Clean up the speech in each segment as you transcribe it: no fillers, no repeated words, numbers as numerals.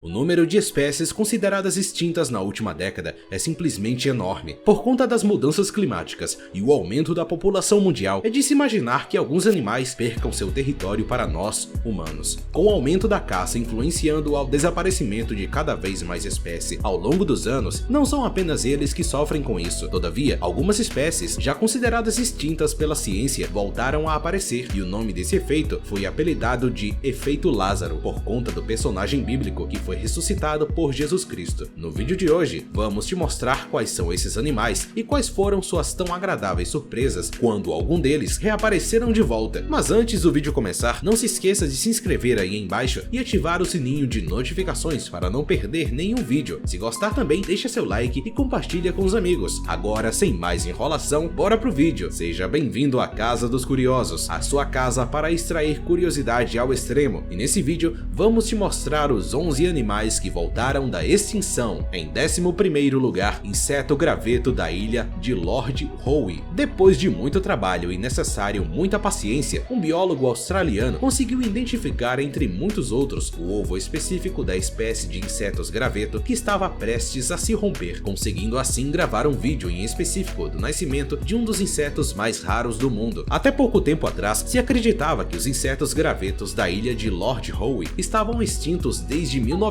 O número de espécies consideradas extintas na última década é simplesmente enorme. Por conta das mudanças climáticas e o aumento da população mundial, é de se imaginar que alguns animais percam seu território para nós, humanos. Com o aumento da caça influenciando ao desaparecimento de cada vez mais espécies ao longo dos anos, não são apenas eles que sofrem com isso. Todavia, algumas espécies, já consideradas extintas pela ciência, voltaram a aparecer, e o nome desse efeito foi apelidado de Efeito Lázaro, por conta do personagem bíblico que foi ressuscitado por Jesus Cristo. No vídeo de hoje, vamos te mostrar quais são esses animais e quais foram suas tão agradáveis surpresas quando algum deles reapareceram de volta. Mas antes do vídeo começar, não se esqueça de se inscrever aí embaixo e ativar o sininho de notificações para não perder nenhum vídeo. Se gostar também, deixa seu like e compartilha com os amigos. Agora, sem mais enrolação, bora pro vídeo. Seja bem-vindo à Casa dos Curiosos, a sua casa para extrair curiosidade ao extremo. E nesse vídeo, vamos te mostrar os 11 animais que voltaram da extinção. Em 11º lugar, inseto graveto da ilha de Lord Howe. Depois de muito trabalho e necessário muita paciência, um biólogo australiano conseguiu identificar entre muitos outros o ovo específico da espécie de insetos graveto que estava prestes a se romper, conseguindo assim gravar um vídeo em específico do nascimento de um dos insetos mais raros do mundo. Até pouco tempo atrás, se acreditava que os insetos gravetos da ilha de Lord Howe estavam extintos desde 1930,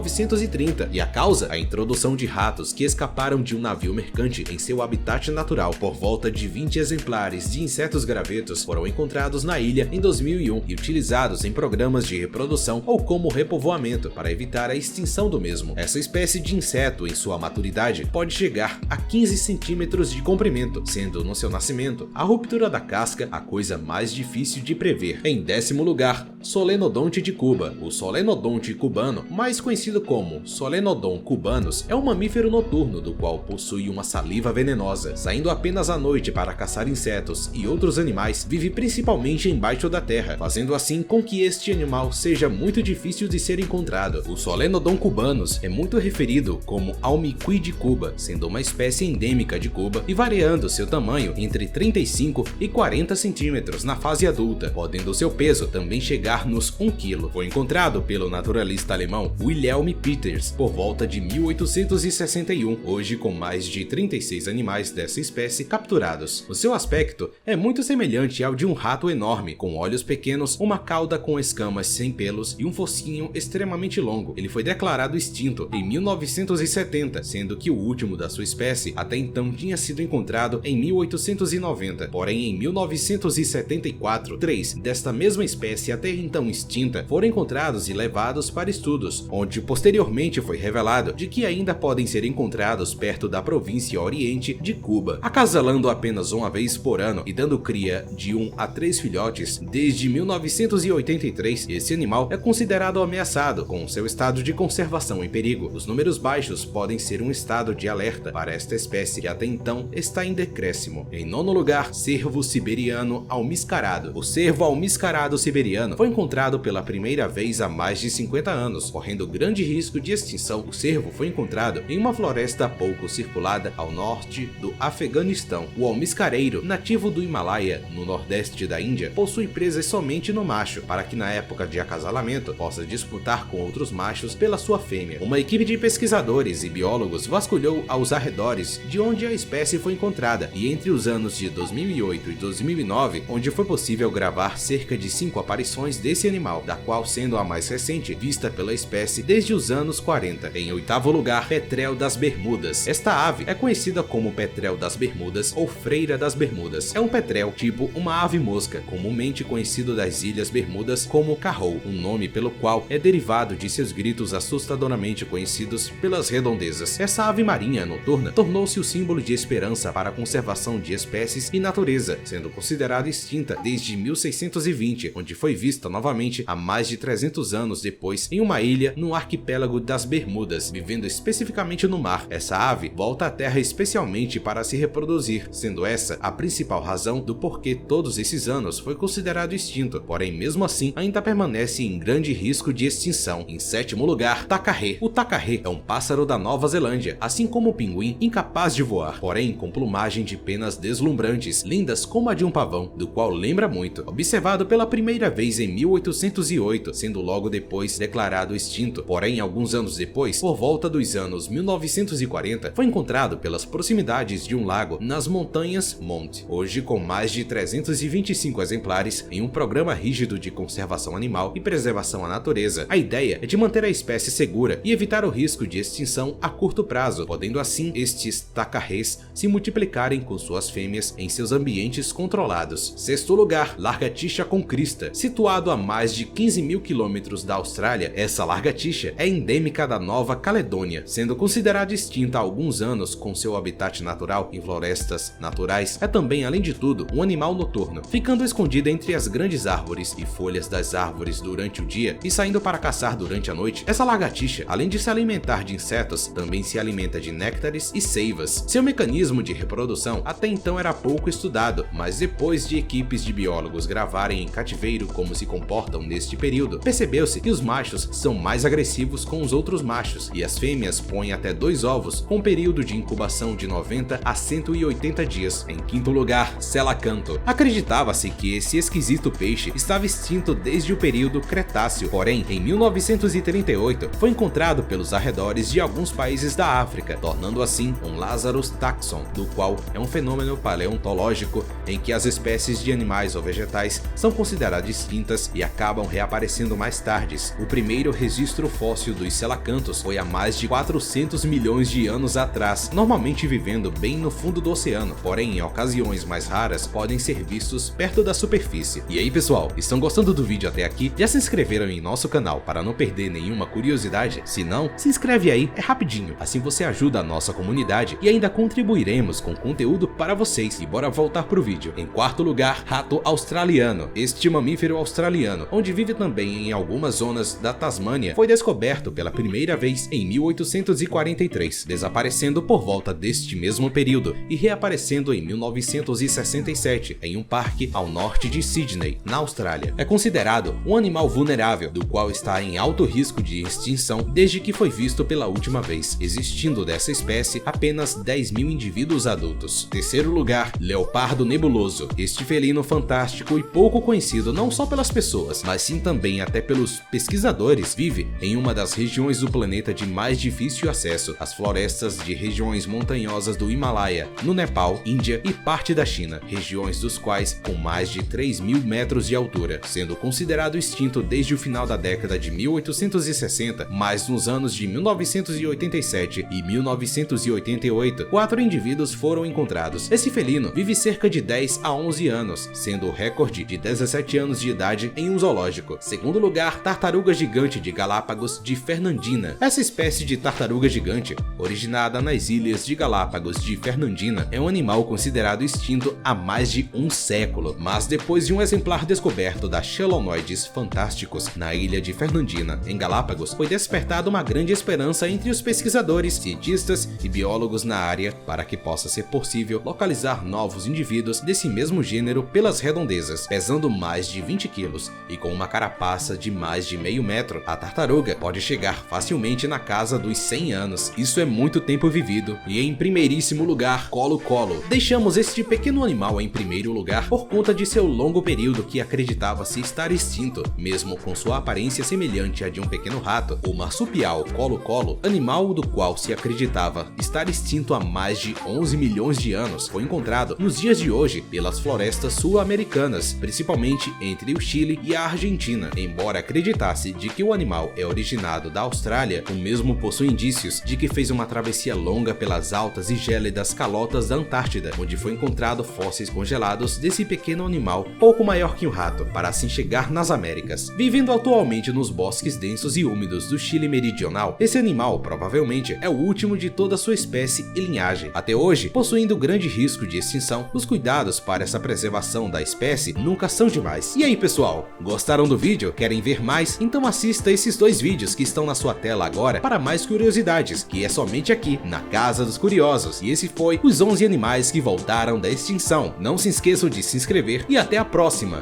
e a causa? A introdução de ratos que escaparam de um navio mercante em seu habitat natural. Por volta de 20 exemplares de insetos gravetos foram encontrados na ilha em 2001 e utilizados em programas de reprodução ou como repovoamento para evitar a extinção do mesmo. Essa espécie de inseto, em sua maturidade, pode chegar a 15 centímetros de comprimento, sendo no seu nascimento a ruptura da casca a coisa mais difícil de prever. Em 10º lugar, Solenodonte de Cuba. O Solenodonte cubano, mais conhecido como Solenodon cubanus, é um mamífero noturno do qual possui uma saliva venenosa. Saindo apenas à noite para caçar insetos e outros animais, vive principalmente embaixo da terra, fazendo assim com que este animal seja muito difícil de ser encontrado. O Solenodon cubanus é muito referido como Almiqui de Cuba, sendo uma espécie endêmica de Cuba e variando seu tamanho entre 35 e 40 centímetros na fase adulta, podendo seu peso também chegar nos 1 kg. Foi encontrado pelo naturalista alemão Wilhelm Peters por volta de 1861, hoje com mais de 36 animais dessa espécie capturados. O seu aspecto é muito semelhante ao de um rato enorme, com olhos pequenos, uma cauda com escamas sem pelos e um focinho extremamente longo. Ele foi declarado extinto em 1970, sendo que o último da sua espécie até então tinha sido encontrado em 1890. Porém, em 1974, 3 desta mesma espécie até então extinta foram encontrados e levados para estudos, onde posteriormente foi revelado de que ainda podem ser encontrados perto da província oriente de Cuba, acasalando apenas uma vez por ano e dando cria de 1 a 3 filhotes. Desde 1983, esse animal é considerado ameaçado, com seu estado de conservação em perigo. Os números baixos podem ser um estado de alerta para esta espécie que até então está em decréscimo. Em 9º lugar, cervo siberiano almiscarado. O cervo almiscarado siberiano foi encontrado pela primeira vez há mais de 50 anos, correndo grande risco de extinção. O cervo foi encontrado em uma floresta pouco circulada ao norte do Afeganistão. O almiscareiro, nativo do Himalaia, no nordeste da Índia, possui presas somente no macho, para que na época de acasalamento possa disputar com outros machos pela sua fêmea. Uma equipe de pesquisadores e biólogos vasculhou aos arredores de onde a espécie foi encontrada, e entre os anos de 2008 e 2009, onde foi possível gravar cerca de 5 aparições desse animal, da qual sendo a mais recente vista pela espécie desde os anos 40. Em 8º lugar, petrel das Bermudas. Esta ave é conhecida como petrel das Bermudas ou freira das Bermudas. É um petrel tipo uma ave mosca, comumente conhecido das Ilhas Bermudas como carrou, um nome pelo qual é derivado de seus gritos assustadoramente conhecidos pelas redondezas. Essa ave marinha noturna tornou-se o símbolo de esperança para a conservação de espécies e natureza, sendo considerada extinta desde 1620, onde foi vista novamente há mais de 300 anos depois em uma ilha no arquipélago das Bermudas, vivendo especificamente no mar. Essa ave volta à Terra especialmente para se reproduzir, sendo essa a principal razão do porquê todos esses anos foi considerado extinto, porém mesmo assim ainda permanece em grande risco de extinção. Em 7º lugar, tacarré. O tacarré é um pássaro da Nova Zelândia, assim como o pinguim, incapaz de voar, porém com plumagem de penas deslumbrantes, lindas como a de um pavão, do qual lembra muito. Observado pela primeira vez em 1808, sendo logo depois declarado extinto, Porém, alguns anos depois, por volta dos anos 1940, foi encontrado pelas proximidades de um lago nas montanhas Monte, hoje com mais de 325 exemplares em um programa rígido de conservação animal e preservação à natureza. A ideia é de manter a espécie segura e evitar o risco de extinção a curto prazo, podendo assim estes tacarrês se multiplicarem com suas fêmeas em seus ambientes controlados. Sexto lugar, lagartixa com crista. Situado a mais de 15 mil quilômetros da Austrália, essa lagartixa é endêmica da Nova Caledônia, sendo considerada extinta há alguns anos com seu habitat natural em florestas naturais. É também, além de tudo, um animal noturno, ficando escondida entre as grandes árvores e folhas das árvores durante o dia e saindo para caçar durante a noite. Essa lagartixa, além de se alimentar de insetos, também se alimenta de néctares e seivas. Seu mecanismo de reprodução até então era pouco estudado, mas depois de equipes de biólogos gravarem em cativeiro como se comportam neste período, percebeu-se que os machos são mais agressivos com os outros machos e as fêmeas põem até 2 ovos, com um período de incubação de 90 a 180 dias. Em quinto lugar, selacanto. Acreditava-se que esse esquisito peixe estava extinto desde o período Cretáceo, porém, em 1938, foi encontrado pelos arredores de alguns países da África, tornando assim um Lazarus taxon, do qual é um fenômeno paleontológico em que as espécies de animais ou vegetais são consideradas extintas e acabam reaparecendo mais tarde. O primeiro registro fóssil dos selacantos foi há mais de 400 milhões de anos atrás, normalmente vivendo bem no fundo do oceano, porém em ocasiões mais raras podem ser vistos perto da superfície. E aí pessoal, estão gostando do vídeo até aqui? Já se inscreveram em nosso canal para não perder nenhuma curiosidade? Se não, se inscreve aí, é rapidinho, assim você ajuda a nossa comunidade e ainda contribuiremos com conteúdo para vocês. E bora voltar pro vídeo. Em quarto lugar, rato australiano. Este mamífero australiano, onde vive também em algumas zonas da Tasmânia, foi descoberto pela primeira vez em 1843, desaparecendo por volta deste mesmo período e reaparecendo em 1967 em um parque ao norte de Sydney, na Austrália. É considerado um animal vulnerável, do qual está em alto risco de extinção desde que foi visto pela última vez, existindo dessa espécie apenas 10 mil indivíduos adultos. Terceiro lugar, leopardo nebuloso. Este felino fantástico e pouco conhecido não só pelas pessoas, mas sim também até pelos pesquisadores, vive em uma das regiões do planeta de mais difícil acesso, as florestas de regiões montanhosas do Himalaia, no Nepal, Índia e parte da China, regiões dos quais com mais de 3 mil metros de altura, sendo considerado extinto desde o final da década de 1860, mas nos anos de 1987 e 1988, 4 indivíduos foram encontrados. Esse felino vive cerca de 10 a 11 anos, sendo o recorde de 17 anos de idade em um zoológico. Segundo lugar, tartaruga gigante de Galápagos de Fernandina. Essa espécie de tartaruga gigante, originada nas ilhas de Galápagos de Fernandina, é um animal considerado extinto há mais de um século, mas depois de um exemplar descoberto da Chelonoides fantásticos na ilha de Fernandina, em Galápagos, foi despertada uma grande esperança entre os pesquisadores, cientistas e biólogos na área para que possa ser possível localizar novos indivíduos desse mesmo gênero pelas redondezas. Pesando mais de 20 quilos e com uma carapaça de mais de meio metro, a tartaruga pode chegar facilmente na casa dos 100 anos. Isso é muito tempo vivido. E em primeiríssimo lugar, colo-colo. Deixamos este pequeno animal em primeiro lugar por conta de seu longo período que acreditava-se estar extinto, mesmo com sua aparência semelhante à de um pequeno rato. O marsupial colo-colo, animal do qual se acreditava estar extinto há mais de 11 milhões de anos, foi encontrado nos dias de hoje pelas florestas sul-americanas, principalmente entre o Chile e a Argentina. Embora acreditasse de que o animal é originado da Austrália, o mesmo possui indícios de que fez uma travessia longa pelas altas e gélidas calotas da Antártida, onde foi encontrado fósseis congelados desse pequeno animal, pouco maior que um rato, para assim chegar nas Américas. Vivendo atualmente nos bosques densos e úmidos do Chile meridional, esse animal provavelmente é o último de toda a sua espécie e linhagem. Até hoje, possuindo grande risco de extinção, os cuidados para essa preservação da espécie nunca são demais. E aí pessoal, gostaram do vídeo? Querem ver mais? Então assista esses 2 vídeos que estão na sua tela agora para mais curiosidades, que é somente aqui, na Casa dos Curiosos. E esse foi os 11 animais que voltaram da extinção. Não se esqueçam de se inscrever e até a próxima!